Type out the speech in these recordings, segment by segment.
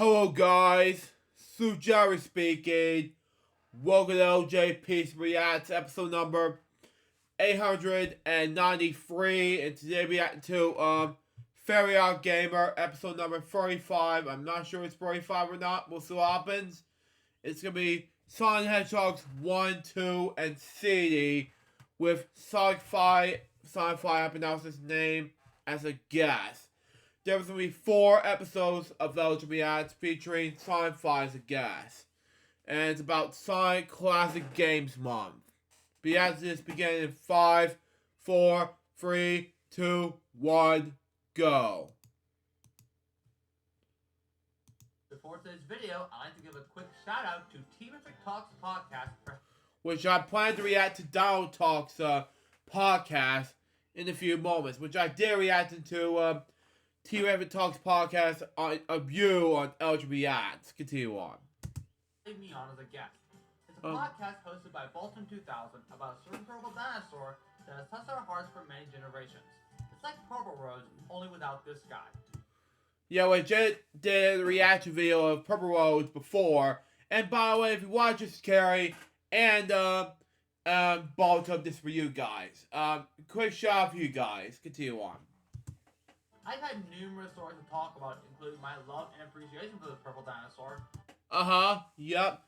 Hello guys, Jerry speaking. Welcome to LJPCBM episode number 893, and today we reacting to OddGamer episode number 35. I'm not sure it's 35 or not. We'll see what happens. It's gonna be Sonic Hedgehog's 1, 2, and CD with Sonicify. I pronounce his name as a guest. There was going to be 4 episodes of LJPCBM featuring Sonicify as a guest. And it's about Sonic Classic Games Month. But this beginning in 5, 4, 3, 2, 1, go. Before today's video, I'd like to give a quick shout out to Terrific Talks podcast, which I plan to react to Donald Talks podcast in a few moments, which I did react to Terrific Talks podcast on a view on LJPCBM. Continue on. Leave me on as a guest. It's a podcast hosted by Bolton 2000 about a certain purple dinosaur that has touched our hearts for many generations. It's like Purple Rose, only without this guy. Yeah, we just did a reaction video of Purple Rose before. And by the way, if you watch this, Carrie and Bolton, this for you guys. Quick shout out for you guys. Continue on. I've had numerous stories to talk about, including my love and appreciation for the purple dinosaur. Yep.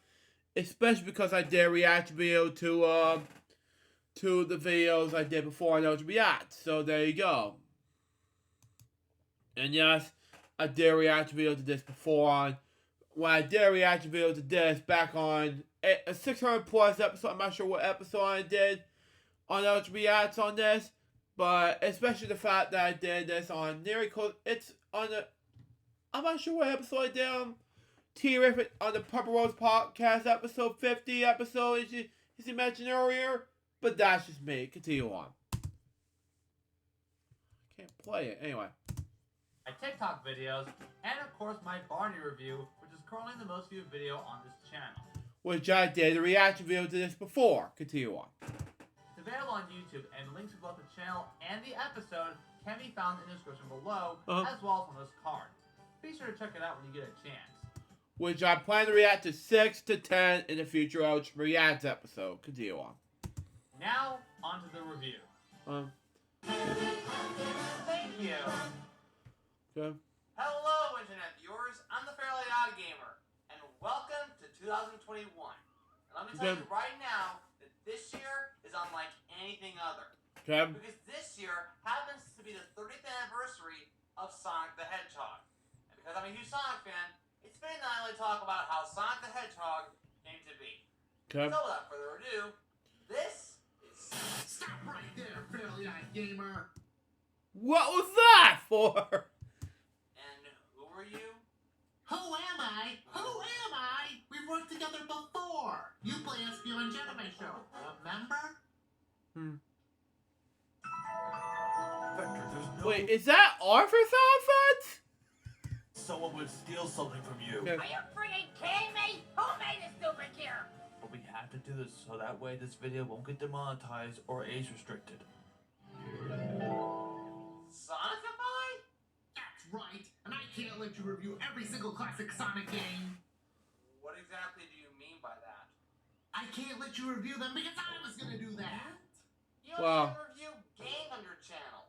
Especially because I did a reaction video to the videos I did before on LJPCBM. So there you go. And yes, I did a reaction video to this before on. When I did a reaction video to this back on a 600 plus episode, I'm not sure what episode I did on LJPCBM on this. But especially the fact that I did this on nearly close, it's on the, I'm not sure what episode I did on Terrific on the Purple Rose podcast episode 50 episode as you mentioned earlier, but that's just me. Continue on. Can't play it anyway. My TikTok videos, and of course my Barney review, which is currently the most viewed video on this channel. Which I did a reaction video to this before. Continue on. Available on YouTube, and links to both the channel and the episode can be found in the description below, as well as on this card. Be sure to check it out when you get a chance. Which I plan to react to 6 to 10 in the future LJPCBM episode. Continue on. Now, on to the review. Thank you. Okay. Hello, Internet viewers. I'm the Fairly OddGamer, and welcome to 2021. And let me tell you right now, this year is unlike anything other. Okay. Because this year happens to be the 30th anniversary of Sonic the Hedgehog. And because I'm a huge Sonic fan, it's fitting that I only talk about how Sonic the Hedgehog came to be. Okay. So without further ado, this is... Stop right there, Fairly OddGamer! What was that for? And who are you? Who am I? Who am I? We've worked together before! You play SBO and Anime Show, remember? Vector, there's no Wait, is that Arthur sound effects? someone would steal something from you. Okay. Are you freaking kidding me? Who made this stupid gear? But we have to do this so that way this video won't get demonetized or age restricted. Sonicify? That's right, and I can't let you review every single classic Sonic game. What exactly do you mean by that? I can't let you review them because I was gonna do that. You don't Wow. even review games on your channel.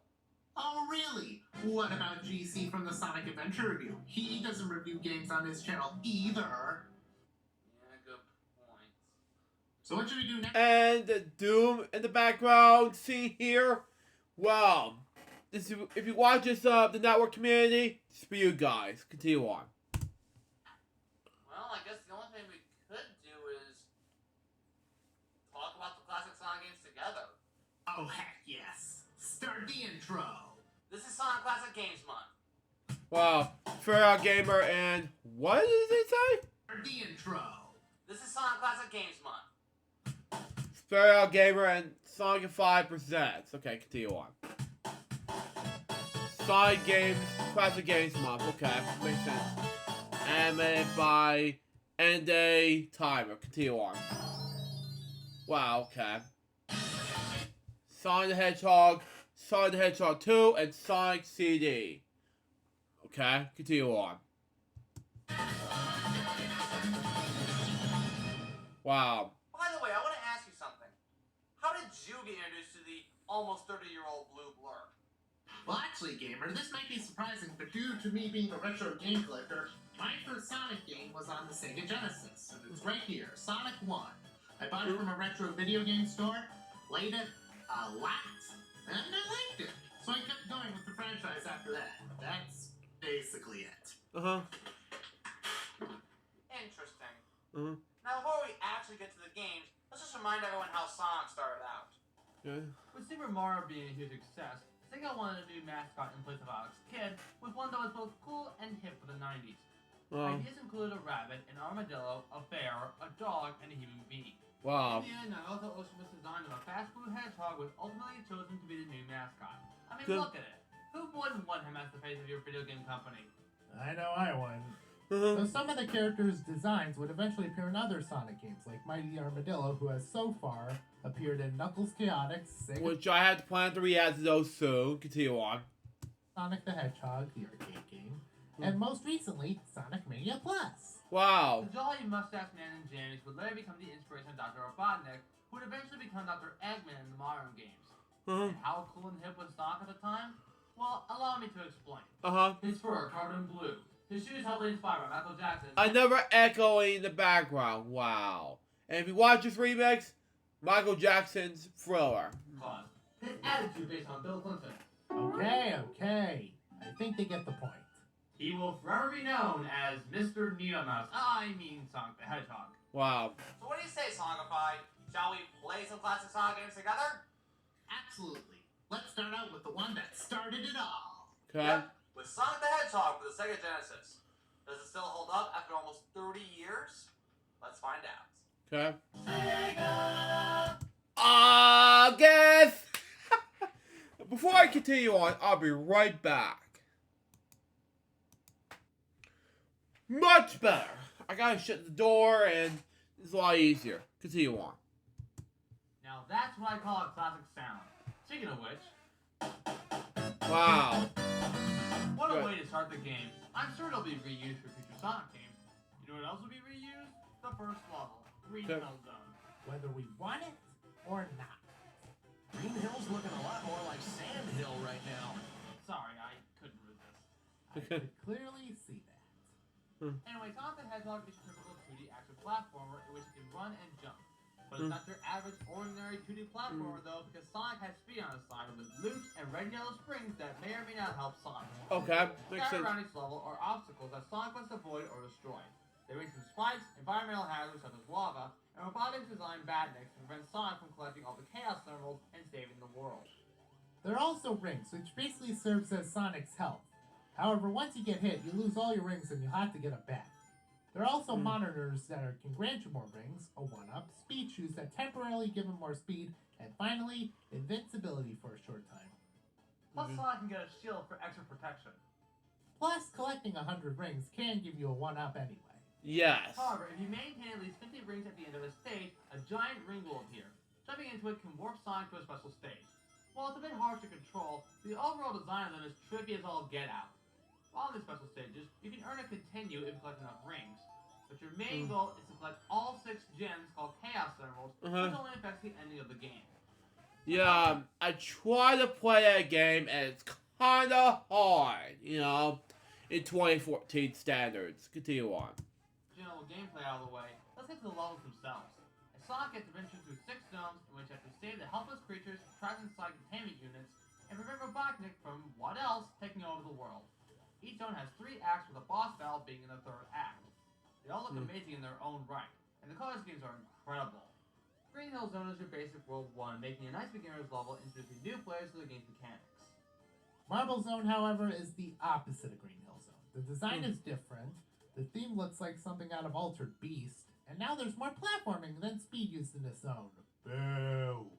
Oh, really? What about GC from the Sonic Adventure Review? He doesn't review games on his channel either. Yeah, good point. So what should we do next? And the Doom in the background scene here. Wow. This is, if you watch this the network community, it's for you guys. Continue on. Well, I guess the only thing we could do is talk about the classic Sonic games together. Oh, heck yes. Start the intro. This is Sonic Classic Games Month. Wow. Fair Gamer and what did it say? Start the intro. This is Sonic Classic Games Month. Fair Gamer and Sonicify presents. Okay, continue on. Sonic Games, Classic Games Month. Okay, makes sense. Animated by End Day Timer. Continue on. Wow, okay. Sonic the Hedgehog, Sonic the Hedgehog 2, and Sonic CD. Okay, continue on. Wow. By the way, I want to ask you something. How did you get introduced to the almost 30-year-old Blue Blur? Well, actually, gamer, this might be surprising, but due to me being a retro game collector, my first Sonic game was on the Sega Genesis. It was right here, Sonic 1. I bought it from a retro video game store, played it a lot, and I liked it. So I kept going with the franchise after that. That's basically it. Interesting. Uh-huh. Now, before we actually get to the games, let's just remind everyone how Sonic started out. Okay. With Super Mario being a huge success, Sega wanted a new mascot in place of Alex Kidd, with one that was both cool and hip for the 90s. Ideas included a rabbit, an armadillo, a bear, a dog, and a human being. Wow. In the end, Naoto Oshima's design of a fast blue hedgehog was ultimately chosen to be the new mascot. I mean, Good. look at it. Who wouldn't want him as the face of your video game company? I know I wouldn't. So some of the characters' designs would eventually appear in other Sonic games, like Mighty Armadillo, who has so far appeared in Knuckles Chaotix, Sega Which I had to plan to react to those soon. Continue on. Sonic the Hedgehog, the arcade game, and most recently, Sonic Mania Plus. Wow. The jolly mustache man in James would later become the inspiration of Dr. Robotnik, who would eventually become Dr. Eggman in the modern games. And how cool and hip was Sonic at the time? Well, allow me to explain. His fur covered in blue. His shoes heavily inspired by Michael Jackson. Another echoing in the background. Wow. And if you watch this remix, Michael Jackson's Thriller. His attitude based on Bill Clinton. Okay. I think they get the point. He will forever be known as Mr. Neomouse. I mean Sonic the Hedgehog. Wow. So what do you say, Sonicify? Shall we play some classic Sonic games together? Absolutely. Let's start out with the one that started it all. Okay. Yep, with Sonic the Hedgehog for the Sega Genesis. Does it still hold up after almost 30 years? Let's find out. Okay. Guess. Before I continue on, I'll be right back. Much better. I gotta shut the door and it's a lot easier. Continue on. Now that's what I call a classic sound. Speaking of which, Wow. what a Good. way to start the game. I'm sure it'll be reused for future Sonic games. You know what else will be reused? The first level, Green Okay. Hill Zone. Whether we want it or not. Green Hill's looking a lot more like Sand Hill right now. Sorry, I couldn't resist. I could clearly see that. Anyway, Sonic the Hedgehog is a typical 2D action platformer in which you can run and jump. But it's not your average, ordinary 2D platformer though, because Sonic has speed on his side with loops and red and yellow springs that may or may not help Sonic. Okay. Makes Scattered sense. around each level are obstacles that Sonic must avoid or destroy. They range from spikes, environmental hazards such as lava, and robotics designed badniks to prevent Sonic from collecting all the Chaos Emeralds and saving the world. There are also rings, which basically serves as Sonic's health. However, once you get hit, you lose all your rings and you have to get it back. There are also monitors that can grant you more rings, a 1-up, speed shoes that temporarily give him more speed, and finally, invincibility for a short time. Plus, Sonic can get a shield for extra protection. Plus, collecting 100 rings can give you a 1-up anyway. Yes. However, if you maintain at least 50 rings at the end of a stage, a giant ring will appear. Jumping into it can warp Sonic to a special stage. While it's a bit hard to control, the overall design of them is trippy as all get out. While in these special stages, you can earn a continue if you collect enough rings. But your main goal is to collect all 6 gems called Chaos Emeralds, which only affects the ending of the game. Yeah, I try to play that game and it's kinda hard, you know, in 2014 standards. Continue on. General gameplay out of the way, let's get to the levels themselves. As Sonic gets adventure through 6 zones in which you have to save the helpless creatures trapped inside containment units and prevent Robotnik from, what else, taking over the world. Each zone has 3 acts with a boss battle being in the 3rd act. They all look amazing in their own right, and the color schemes are incredible. Green Hill Zone is your basic World 1, making a nice beginner's level introducing new players to the game's mechanics. Marble Zone, however, is the opposite of Green Hill Zone. The design is different, the theme looks like something out of Altered Beast, and now there's more platforming than speed used in this zone. Boo!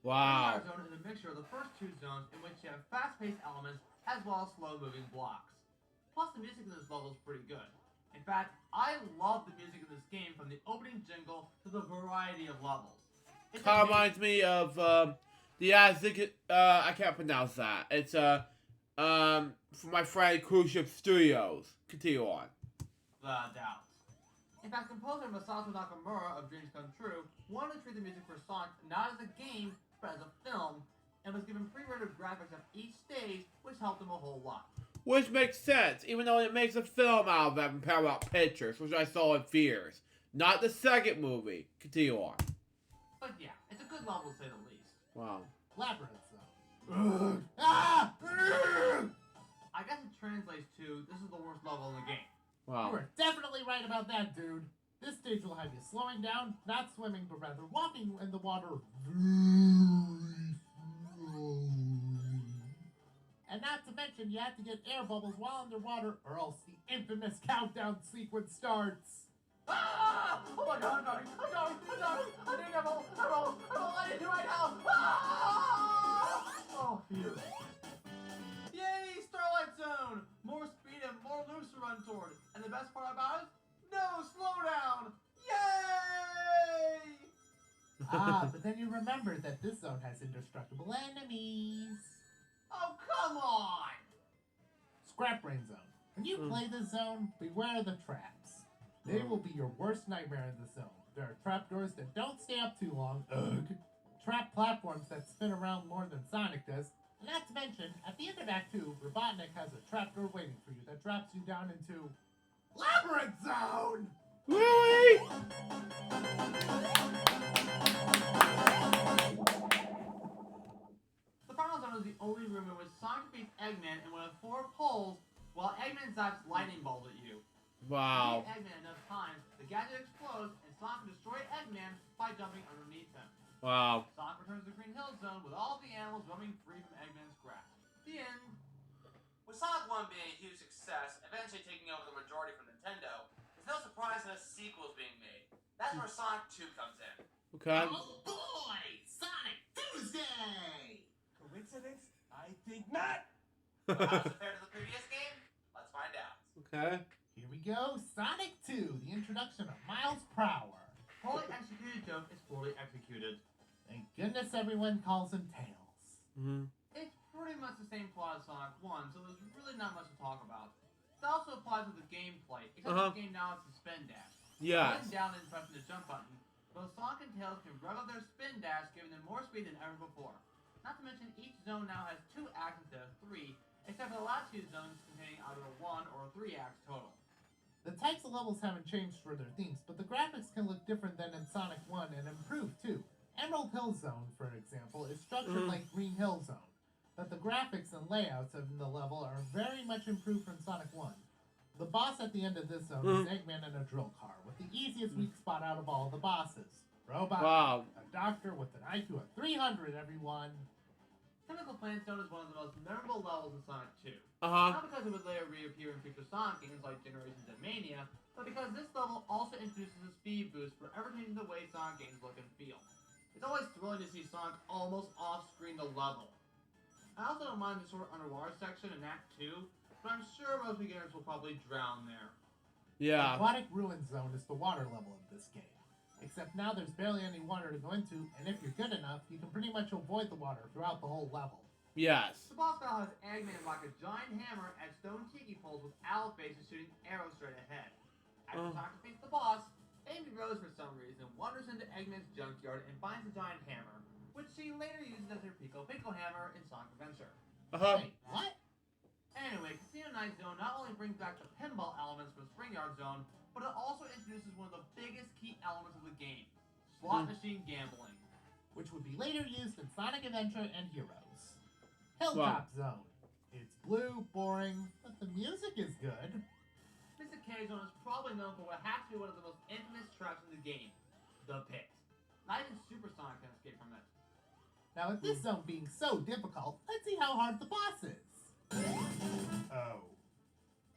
Wow. The Zone is a mixture of the first 2 zones in which you have fast-paced elements as well as slow-moving blocks. Plus, the music in this level is pretty good. In fact, I love the music in this game from the opening jingle to the variety of levels. It's Kind of amazing. reminds me of I can't pronounce that. It's from my friend Cruise Ship Studios. Continue on. The doubts. In fact, composer Masato Nakamura of Dreams Come True wanted to treat the music for Sonic not as a game, but as a film, and was given pre-rendered graphics of each stage, which helped him a whole lot. Which makes sense, even though it makes a film out of them in Paramount Pictures, which I saw in theaters. Not the second movie. Continue on. But yeah, it's a good level to say the least. Wow. Labyrinth Zone. Ah! I guess it translates to, this is the worst level in the game. Wow. You are definitely right about that, dude. This stage will have you slowing down, not swimming, but rather walking in the water very slowly. And not to mention, you have to get air bubbles while underwater, or else the infamous countdown sequence starts. Ah! Oh my god, I'm dying! I need a bubble! I need to right now! Ah! Oh, phew. Yay, Starlight Zone! More speed and more loops to run toward. And the best part about it? No slowdown! Yay! But then you remember that this zone has indestructible enemies. Oh, come on! Scrap Brain Zone. When you play this zone, beware the traps. They will be your worst nightmare in the zone. There are trapdoors that don't stay up too long. Ugh. Trap platforms that spin around more than Sonic does. And not to mention, at the end of Act 2, Robotnik has a trapdoor waiting for you that drops you down into Labyrinth Zone! Really? The final zone is the only room in which Sonic beats Eggman in one of 4 poles, while Eggman zaps lightning balls at you. Wow. If you hit Eggman enough times, the gadget explodes, and Sonic can destroy Eggman by jumping underneath him. Wow. Sonic returns to the Green Hill Zone with all the animals roaming free from Eggman's grasp. The end. With Sonic 1 being a huge success, eventually taking over the majority from Nintendo, it's no surprise that a sequel is being made. That's where Sonic 2 comes in. Okay. Oh boy! Sonic Tuesday! Coincidence? I think not. How does it compare to the previous game? Let's find out. Okay. Here we go, Sonic 2, the introduction of Miles Prower. Poorly executed joke is poorly executed. Thank goodness everyone calls him Tails. Mm-hmm. It's pretty much the same plot as Sonic 1, so there's really not much to talk about. It also applies to the gameplay, except the game now has the spin dash. Yes. Holding down and pressing the jump button, both Sonic and Tails can rev up their spin dash, giving them more speed than ever before. Not to mention, each zone now has 2 acts instead of 3, except for the last 2 zones containing either a 1 or a 3 acts total. The types of levels haven't changed for their themes, but the graphics can look different than in Sonic 1 and improved too. Emerald Hill Zone, for example, is structured like Green Hill Zone, but the graphics and layouts of the level are very much improved from Sonic 1. The boss at the end of this zone is Eggman in a drill car, with the easiest weak spot out of all the bosses. Robot, Wow. a doctor with an IQ of 300, everyone. Chemical Plant Zone is one of the most memorable levels in Sonic 2. Uh-huh. Not because it would later reappear in future Sonic games like Generations and Mania, but because this level also introduces a speed boost forever changing the way Sonic games look and feel. It's always thrilling to see Sonic almost off-screen the level. I also don't mind the short underwater section in Act 2, but I'm sure most beginners will probably drown there. Yeah. Aquatic Ruin Zone is the water level of this game. Except now there's barely any water to go into, and if you're good enough, you can pretty much avoid the water throughout the whole level. Yes. The boss battle has Eggman rock a giant hammer at stone tiki poles with owl faces shooting arrows straight ahead. After Sonic defeats the boss, Amy Rose for some reason wanders into Eggman's junkyard and finds the giant hammer, which she later uses as her Pico Pico hammer in Sonic Adventure. Uh-huh. Wait, what? Anyway, Casino Night Zone not only brings back the pinball elements from Spring Yard Zone, but it also introduces one of the biggest key elements of the game, slot machine gambling. Which would be later used in Sonic Adventure and Heroes. Hilltop Zone. It's blue, boring, but the music is good. Mr. K Zone is probably known for what has to be one of the most infamous traps in the game, the pit. Not even Super Sonic can escape from it. Now with this zone being so difficult, let's see how hard the boss is. Oh.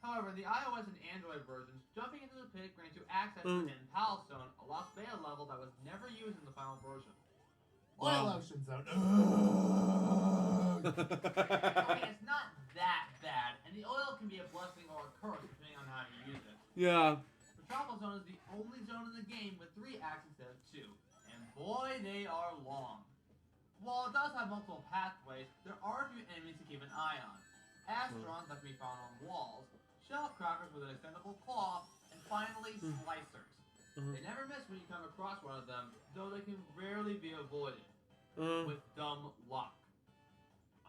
However, the iOS and Android versions, jumping into the pit grants you access to the Hidden Palace Zone, a Lost Beta level that was never used in the final version. Oil Ocean Zone. Okay, it's not that bad, and the oil can be a blessing or a curse depending on how you use it. Yeah. Metropolis Zone is the only zone in the game with 3 acts instead of 2, and boy, they are long. While it does have multiple pathways, there are a few enemies to keep an eye on. Astrons that can be found on walls, shell crackers with an extendable claw, and finally, slicers. They never miss when you come across one of them, though they can rarely be avoided. With dumb luck.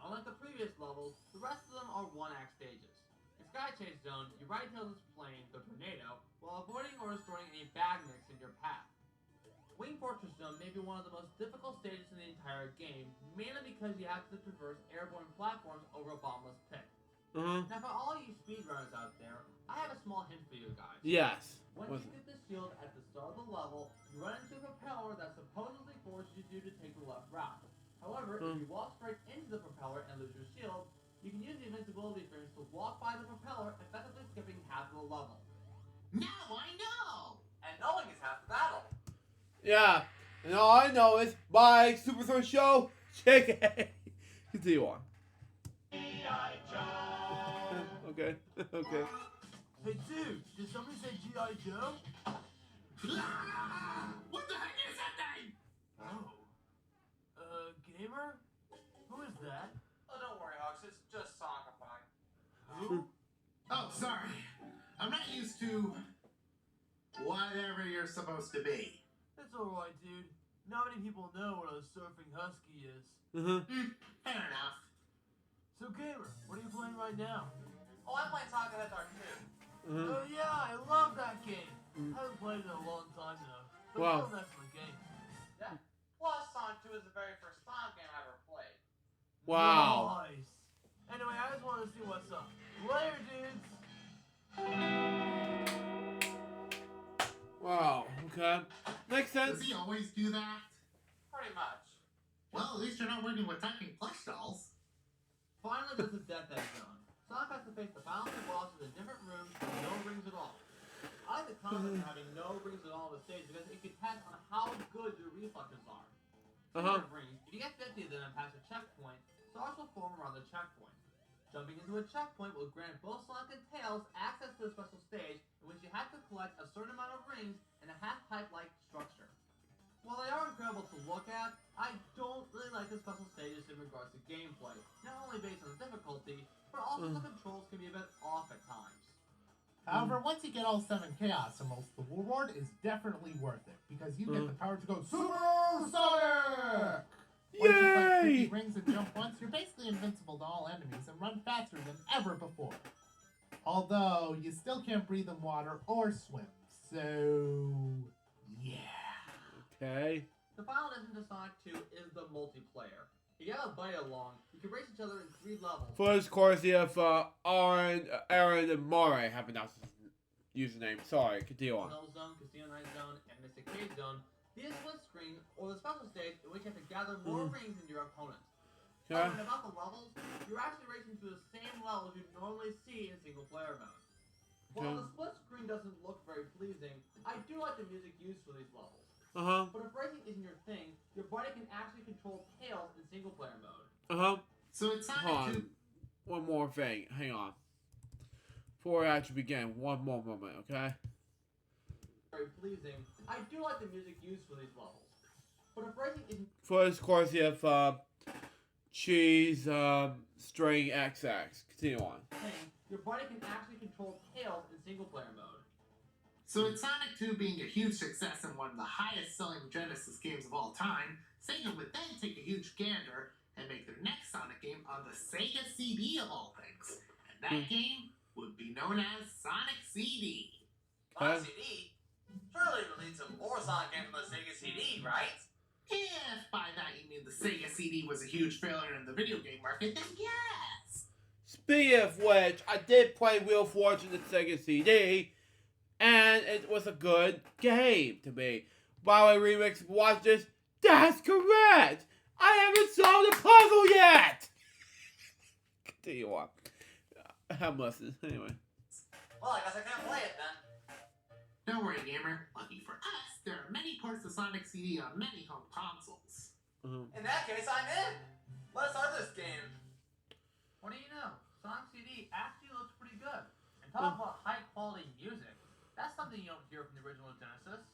Unlike the previous levels, the rest of them are one-act stages. In Sky Chase Zone, you ride Tails' plane, the Tornado, while avoiding or destroying any bag mix in your path. Wing Fortress Zone may be one of the most difficult stages in the entire game, mainly because you have to traverse airborne platforms over a bottomless pit. Now for all you speedrunners out there, I have a small hint for you guys. Yes. Once you get the shield at the start of the level, you run into a propeller that supposedly forces you to take the left route. However, if you walk straight into the propeller and lose your shield, you can use the invincibility frames to walk by the propeller, effectively skipping half of the level. Now I know! And knowing is half the battle. Yeah. And all I know is my Super Throw Show, chicken. Continue on. Okay. Okay. Hey dude, did somebody say G.I. Joe? What the heck is that thing? Oh. Gamer? Who is that? Oh, don't worry, Hawks. It's just Sonicify. Who? Oh, sorry. I'm not used to whatever you're supposed to be. It's alright, dude. Not many people know what a surfing husky is. Fair enough. So Gamer, what are you playing right now? Oh, I'm playing Sonic the Hedgehog too. Oh yeah, I love that game. I haven't played it in a long time though. But Wow. it's still an excellent game. Yeah. Plus, Sonic 2 is the very first Sonic game I ever played. Wow. Nice. Anyway, I just wanted to see what's up. Later, dudes. Wow. Okay. Makes sense. Does he always do that? Pretty much. Well, at least you're not working with talking plush dolls. Finally, there's the Death Egg Zone. Sonic has to face the final two bosses in different rooms with no rings at all. I like the concept of having no rings at all on the stage because it depends on how good your reflexes are. Speaking of rings, if you get 50 of them and pass a checkpoint, stars will form around the checkpoint. Jumping into a checkpoint will grant both Sonic and Tails access to the special stage in which you have to collect a certain amount of rings in a half-pipe-like structure. While they are incredible to look at, I don't really like the special stages in regards to gameplay, not only based on the difficulty, but also the controls can be a bit off at times. However, once you get all 7 Chaos Emeralds, the reward is definitely worth it, because you get the power to go Super Sonic! Once you collect 50 Yay! rings and jump once, you're basically invincible to all enemies and run faster than ever before. Although, you still can't breathe in water or swim, so... yeah. Okay. The final addition to Sonic 2 is the multiplayer. If you have a buddy along, you can race each other in 3 levels. First, courtesy of Aaron and Murray have announced his username. Sorry, continue on. Tunnel Zone, Casino Night Zone, and Mystic Cave Zone. The split screen, or the special stage in which you have to gather more rings than your opponent. Okay. And about the levels, you're actually racing through the same levels you normally see in single-player mode. While the split screen doesn't look very pleasing, I do like the music used for these levels. But if racing isn't your thing, your buddy can actually control Tails in single-player mode. So it's Hold Sonic 2. on. One more thing. Hang on. Before I actually begin, one more moment, okay? Very pleasing. I do like the music used for these levels. But if racing isn't First, courtesy of Cheese String XX. Continue on. thing, your buddy can actually control Tails in single-player mode. So with Sonic 2 being a huge success and one of the highest selling Genesis games of all time, Sega would then take a huge gander and make their next Sonic game on the Sega CD of all things. And that game would be known as Sonic CD. On CD? Surely we'll need some more Sonic games on the Sega CD, right? If by that you mean the Sega CD was a huge failure in the video game market, then yes! Speaking of which, I did play Wheel of Fortune at Sega CD, and it was a good game to me. By the way, Remix, watch this. That's correct! I haven't solved the puzzle yet! Continue on. I must. Anyway. Well, I guess I can't play it then. Don't worry, gamer. Lucky for us, there are many ports of Sonic CD on many home consoles. In that case, I'm in. Let's start this game. What do you know? Sonic CD actually looks pretty good. And talk about high-quality music. That's something you don't hear from the original Genesis.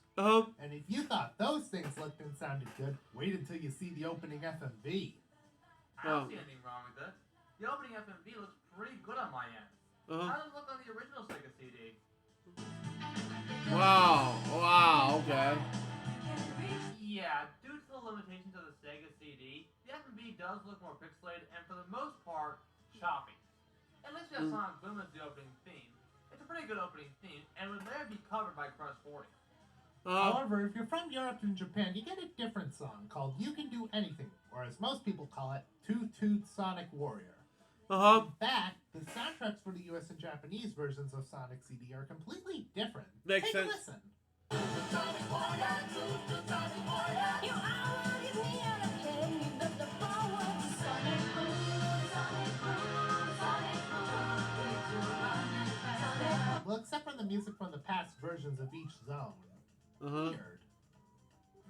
And if you thought those things looked and sounded good, wait until you see the opening FMV. I don't see anything wrong with it. The opening FMV looks pretty good on my end. How does it look on the original Sega CD? Wow, okay. Yeah, due to the limitations of the Sega CD, the FMV does look more pixelated and for the most part, choppy. At least we have Sonic Boom as the opening theme. It's a pretty good opening theme, and would later be covered by Crush 40. However, if you're from Europe and Japan, you get a different song called You Can Do Anything, or as most people call it, Toot Toot Sonic Warrior. In fact, the soundtracks for the US and Japanese versions of Sonic CD are completely different. Makes Take sense. a listen. Well, except for the music from the past versions of each zone. Weird.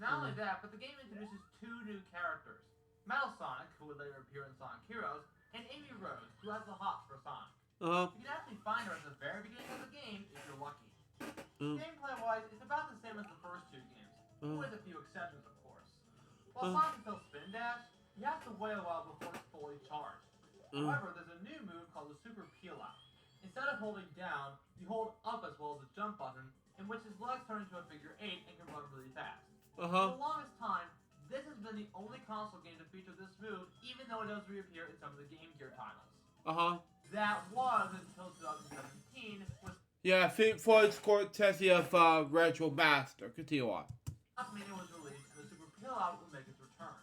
Not only that, but the game introduces two new characters. Metal Sonic, who would later appear in Sonic Heroes, and Amy Rose, who has the hots for Sonic. You can actually find her at the very beginning of the game if you're lucky. Gameplay-wise, it's about the same as the first two games, with a few exceptions, of course. While Sonic can still spin dash, you have to wait a while before it's fully charged. However, there's a new move called the Super Peel-Out. Instead of holding down, you hold up as well as the jump button, in which his legs turn into a figure 8 and can run really fast. For the longest time, this has been the only console game to feature this move, even though it does reappear in some of the Game Gear titles. That was until 2017, with Yeah, Floyd's Cortesia of Retro Master. Continue on. Mania was released, and the Super Peel-Out would make its return.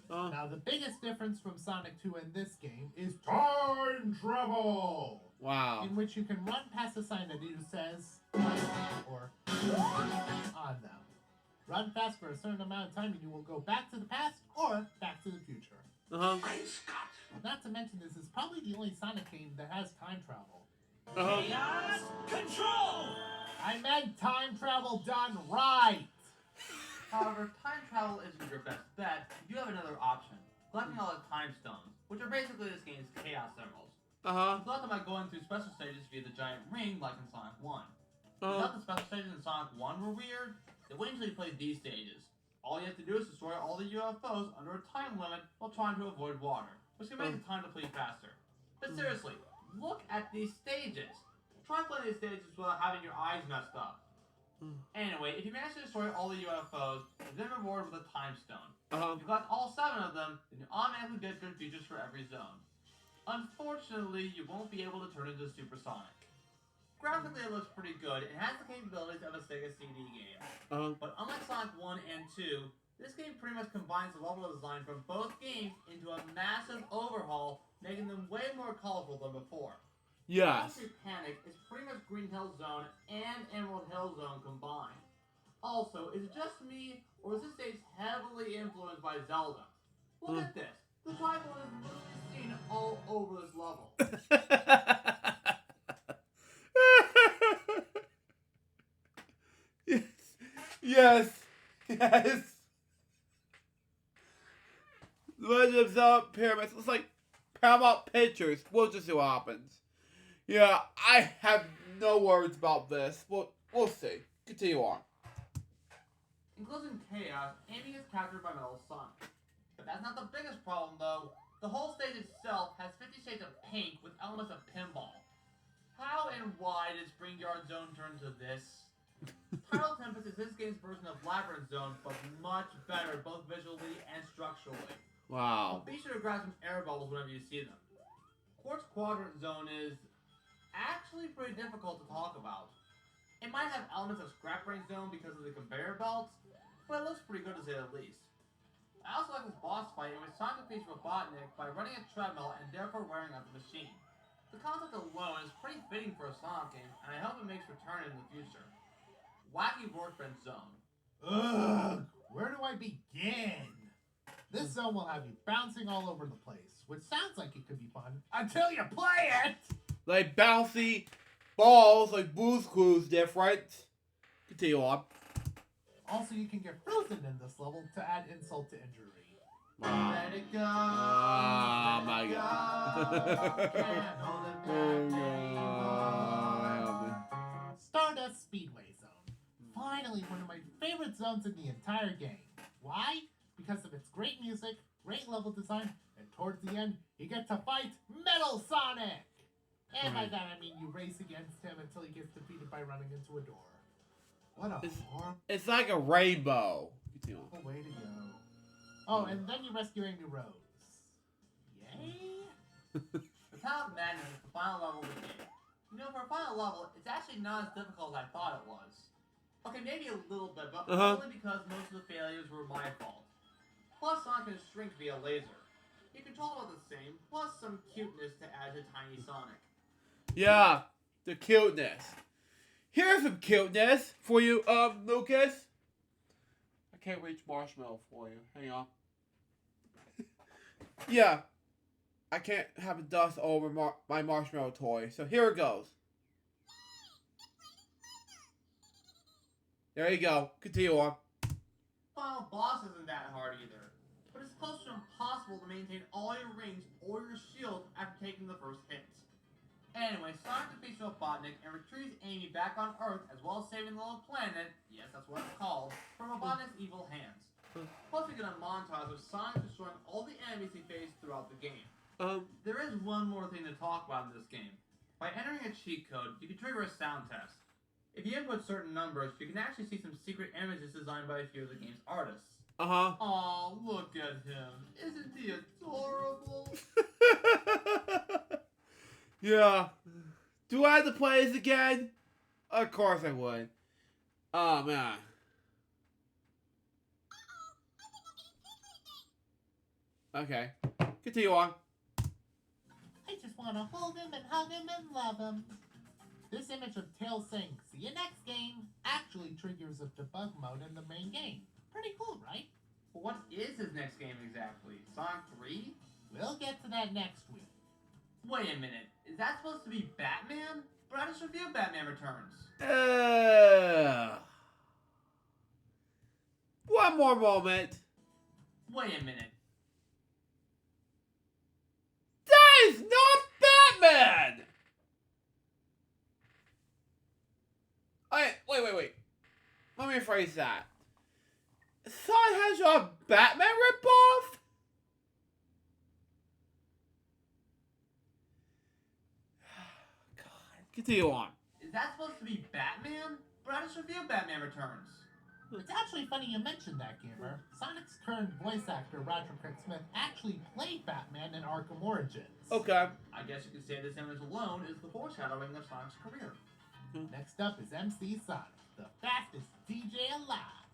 Now, the biggest difference from Sonic 2 and this game is time travel! Wow. In which you can run past a sign that either says or on them. Run fast for a certain amount of time and you will go back to the past or back to the future. Not to mention, this is probably the only Sonic game that has time travel. Chaos control! I meant time travel done right! However, time travel isn't your best bet. You do have another option: collecting all the time stones, which are basically this game's chaos emeralds. You collect them by going through special stages via the giant ring, like in Sonic 1. You thought the special stages in Sonic 1 were weird? Then wait until you play these stages. All you have to do is destroy all the UFOs under a time limit while trying to avoid water, which can make the time to play faster. But seriously, look at these stages. Try playing these stages without having your eyes messed up. Anyway, if you manage to destroy all the UFOs, you're then rewarded with a time stone. If you collect all 7 of them, then you automatically get good features for every zone. Unfortunately, you won't be able to turn into Super Sonic. Graphically, it looks pretty good and has the capabilities of a Sega CD game. But unlike Sonic 1 and 2, this game pretty much combines the level design from both games into a massive overhaul, making them way more colorful than before. Yes. Country Panic is pretty much Green Hill Zone and Emerald Hill Zone combined. Also, is it just me, or is this stage heavily influenced by Zelda? Look at this. The tribal is literally seen all over this level. Yes. Legend of Zelda Pyramids. It's like Paramount Pictures. We'll just see what happens. Yeah, I have no words about this. We'll see. Continue on. In closing Chaos, Amy is captured by Metal Sonic. But that's not the biggest problem, though. The whole stage itself has 50 shades of pink with elements of pinball. How and why did Springyard Zone turn to this? Tidal Tempest is this game's version of Labyrinth Zone, but much better, both visually and structurally. Wow. Be sure to grab some air bubbles whenever you see them. Quartz Quadrant Zone is actually pretty difficult to talk about. It might have elements of Scrap Brain Zone because of the conveyor belts, but it looks pretty good to say the least. I also like this boss fight in which Sonic defeats Robotnik by running a treadmill and therefore wearing out the machine. The concept alone is pretty fitting for a Sonic game, and I hope it makes return in the future. Wacky Workbench Zone. Ugh, where do I begin? This zone will have you bouncing all over the place, which sounds like it could be fun until you play it! Like bouncy balls, like Blue's Clues different. Continue on. Also, you can get frozen in this level to add insult to injury. Wow. Let it go. Oh my let it god. go. Can't hold it back anymore. Stardust Speedway Zone. Finally, one of my favorite zones in the entire game. Why? Because of its great music, great level design, and towards the end, you get to fight Metal Sonic! And by that I mean you race against him until he gets defeated by running into a door. What a horror. It's like a rainbow. Oh, way to go. Oh, and then you rescue Amy Rose. Yay? The Town of Madness is the final level of the game. You know, for a final level, it's actually not as difficult as I thought it was. Okay, maybe a little bit, but only because most of the failures were my fault. Plus, Sonic can shrink via laser. You control about the same, plus some cuteness to add to Tiny Sonic. Yeah, the cuteness. Here's some cuteness for you, Lucas. I can't reach marshmallow for you. Hang on. Yeah, I can't have the dust over my marshmallow toy, so here it goes. There you go. Continue on. Final boss isn't that hard either, but it's close to impossible to maintain all your rings or your shield after taking the first hit. Anyway, Sonic defeats Robotnik and retrieves Amy back on Earth, as well as saving the little planet, yes, that's what it's called, from Robotnik's evil hands. Plus, we get a montage of Sonic destroying all the enemies he faced throughout the game. There is one more thing to talk about in this game. By entering a cheat code, you can trigger a sound test. If you input certain numbers, you can actually see some secret images designed by a few of the game's artists. Aw, look at him. Isn't he adorable? Yeah. Do I have to play this again? Of course I would. Oh, man. Okay. Continue on. I just want to hold him and hug him and love him. This image of Tails saying, "See you next game," actually triggers a debug mode in the main game. Pretty cool, right? But what is his next game exactly? Sonic 3? We'll get to that next week. Wait a minute. Is that supposed to be Batman? But I just reviewed Batman Returns. One more moment. Wait a minute. That is not Batman! Wait. Let me rephrase that. Sonic Hedgehog Batman ripoff? God, continue on. Is that supposed to be Batman? But I just reviewed Batman Returns. It's actually funny you mentioned that, Gamer. Sonic's current voice actor, Roger Craig Smith, actually played Batman in Arkham Origins. Okay. I guess you could say this image alone is the foreshadowing of Sonic's career. Next up is MC Sonic, the fastest DJ alive.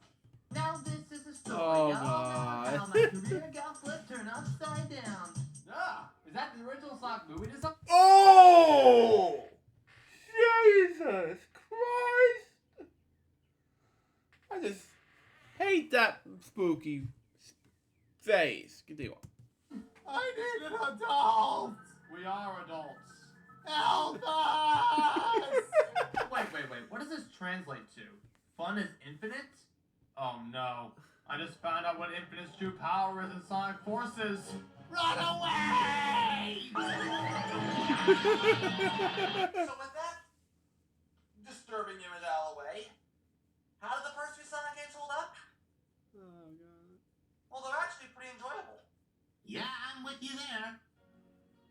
Now this is a story Oh, of God. how my career got flipped, turned upside down. Ah, is that the original Sonic movie design? Oh! Jesus Christ! I just hate that spooky face. Continue on. I need an adult! We are adults. Help us! Wait. What does this translate to? Fun is infinite? Oh no. I just found out what Infinite's true power is in Sonic Forces. Run away! So with that disturbing image out of the way, how did the first two Sonic games hold up? Oh, God. Well, they're actually pretty enjoyable. Yeah, I'm with you there.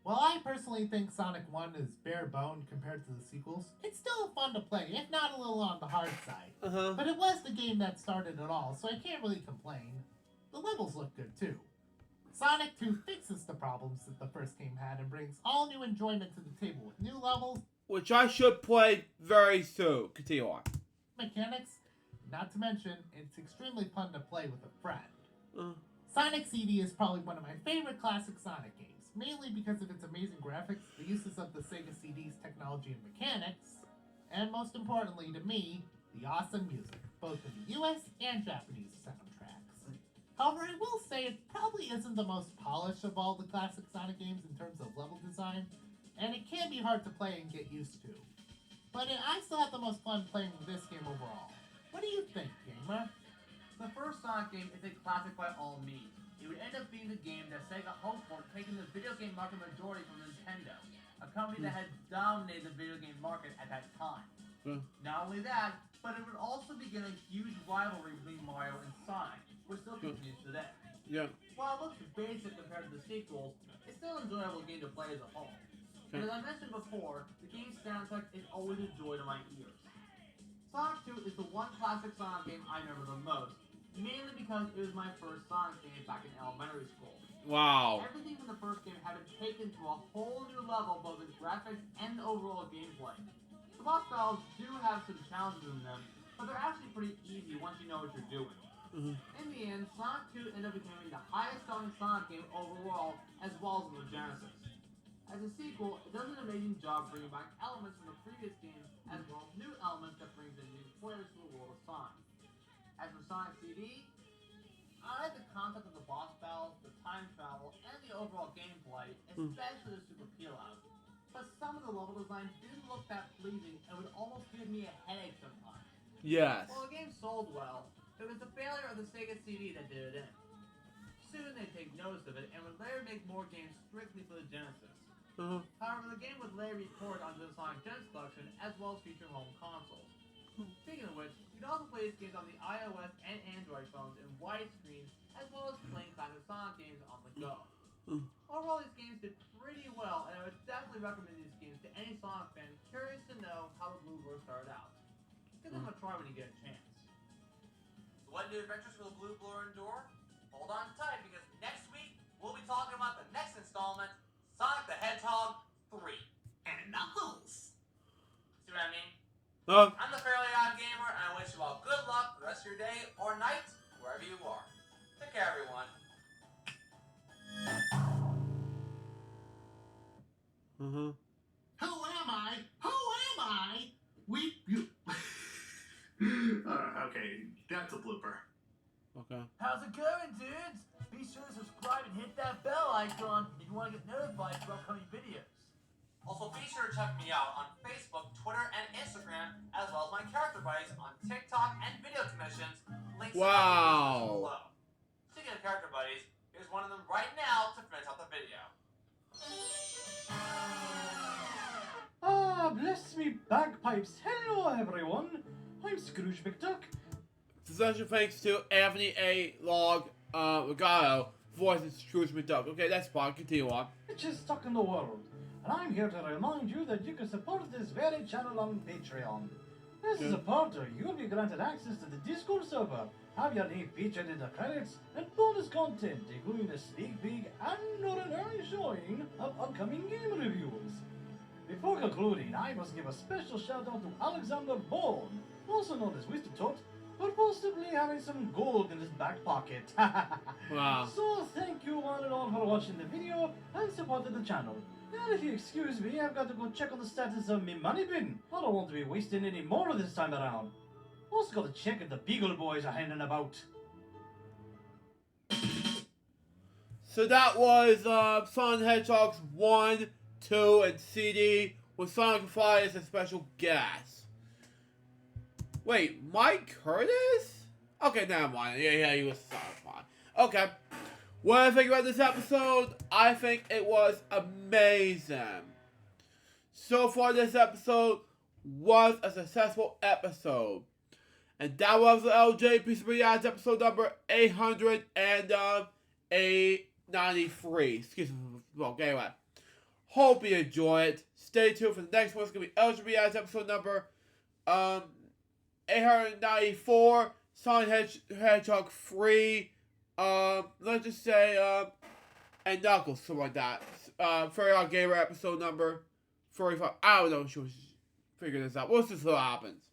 While I personally think Sonic 1 is bare-boned compared to the sequels, it's still fun to play, if not a little on the hard side. But it was the game that started it all, so I can't really complain. The levels look good too. Sonic 2 fixes the problems that the first game had and brings all new enjoyment to the table with new levels, which I should play very soon. Continue on. Mechanics, not to mention, it's extremely fun to play with a friend. Sonic CD is probably one of my favorite classic Sonic games, mainly because of its amazing graphics, the uses of the Sega CD's technology and mechanics, and most importantly to me, the awesome music, both in the US and Japanese soundtracks. However, I will say it probably isn't the most polished of all the classic Sonic games in terms of level design, and it can be hard to play and get used to. But I still have the most fun playing this game overall. What do you think, Gamer? The first Sonic game is a classic by all means. It would end up being the game that Sega hoped for, taking the video game market majority from Nintendo, a company that had dominated the video game market at that time. Not only that, but it would also begin a huge rivalry between Mario and Sonic, which still continues today. Yeah. While it looks basic compared to the sequels, it's still an enjoyable game to play as a whole. And as I mentioned before, the game's soundtrack is always a joy to my ears. Sonic 2 is the one classic Sonic game I remember the most, mainly because it was my first Sonic game back in elementary school. Wow. Everything from the first game had been taken to a whole new level both in graphics and overall gameplay. The boss battles do have some challenges in them, but they're actually pretty easy once you know what you're doing. In the end, Sonic 2 ended up becoming the highest selling Sonic game overall, as well as in the Genesis. As a sequel, it does an amazing job bringing back elements from the previous games, as well as new elements that brings in new players to the world of Sonic. As for Sonic CD, I like the concept of the boss battles, the time travel, and the overall gameplay, especially the super peel-out. But some of the level design didn't look that pleasing and would almost give me a headache sometimes. Yes. While the game sold well, it was the failure of the Sega CD that did it in. Soon they'd take notice of it and would later make more games strictly for the Genesis. However, the game would later be ported onto the Sonic Genesis collection as well as future home consoles. Speaking of which, you can also play these games on the iOS and Android phones in widescreen, as well as playing classic Sonic games on the go. Overall, these games did pretty well, and I would definitely recommend these games to any Sonic fan curious to know how the Blue Blur started out. Give them a try when you get a chance. So what new adventures will the Blue Blur endure? Hold on tight, because next week we'll be talking about the next installment, Sonic the Hedgehog 3. And Knuckles. See what I mean? I'm the Fairly Odd Gamer, and I wish you all good luck for the rest of your day or night, wherever you are. Take care, everyone. Who am I? Who am I? You. Okay, that's a blooper. Okay. How's it going, dudes? Be sure to subscribe and hit that bell icon if you want to get notified for upcoming videos. Also, be sure to check me out on Facebook, Twitter, and Instagram, as well as my character buddies on TikTok and video commissions. Links in the description below. Speaking of character buddies, here's one of them right now to finish out the video. Ah, bless me bagpipes. Hello, everyone. I'm Scrooge McDuck. Special thanks to Anthony A. Regalo, voices Scrooge McDuck. Okay, that's fine. Continue on. Which is stuck in the world. And I'm here to remind you that you can support this very channel on Patreon. As a supporter, you'll be granted access to the Discord server, have your name featured in the credits, and bonus content, including a sneak peek and/or an early showing of upcoming game reviews. Before concluding, I must give a special shout out to Alexander Bourne, also known as Wisdom Tot, for possibly having some gold in his back pocket. Wow. So thank you one and all for watching the video and supporting the channel. And if you excuse me, I've got to go check on the status of my money bin. I don't want to be wasting any more this time around. Also got to check if the Beagle Boys are hanging about. So that was Sonic the Hedgehog's 1, 2, and CD with Sonicify as a special guest. Wait, Mike Curtis? Okay, never mind. Yeah, he was Sonicify. Okay. What I think about this episode, I think it was amazing. So far, this episode was a successful episode. And that was the LJPCBM episode number 893. Excuse me. Well, anyway. Hope you enjoy it. Stay tuned for the next one. It's going to be LJPCBM episode number 894. Sonic Hedgehog 3. Let's just say, and Knuckles, something like that. Fairly Odd Gamer episode number 45. I don't know, she'll figure this out. We'll see what happens.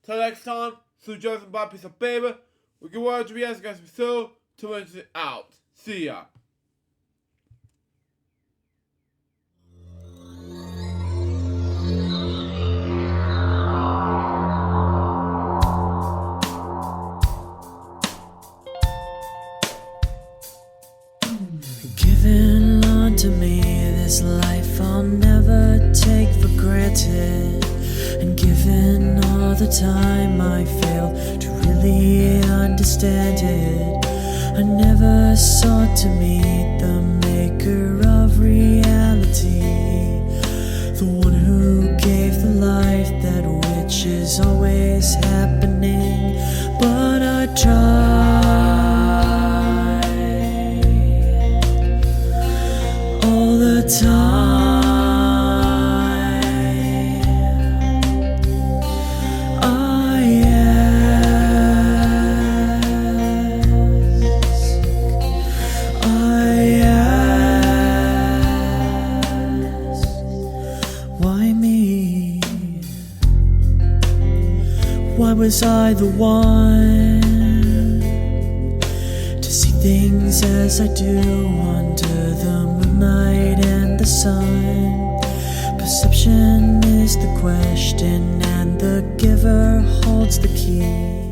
Till next time, Sue Joseph, bye, peace out, baby. We can watch to be guys, so 2 minutes out. See ya. Given unto me this life I'll never take for granted, and given all the time I failed to really understand it, I never sought to meet the maker of reality, the one who gave the life that which is always happening, but I tried all the Why me? Why was I the one to see things as I do under the moonlight and the sun? Perception is the question, and the giver holds the key.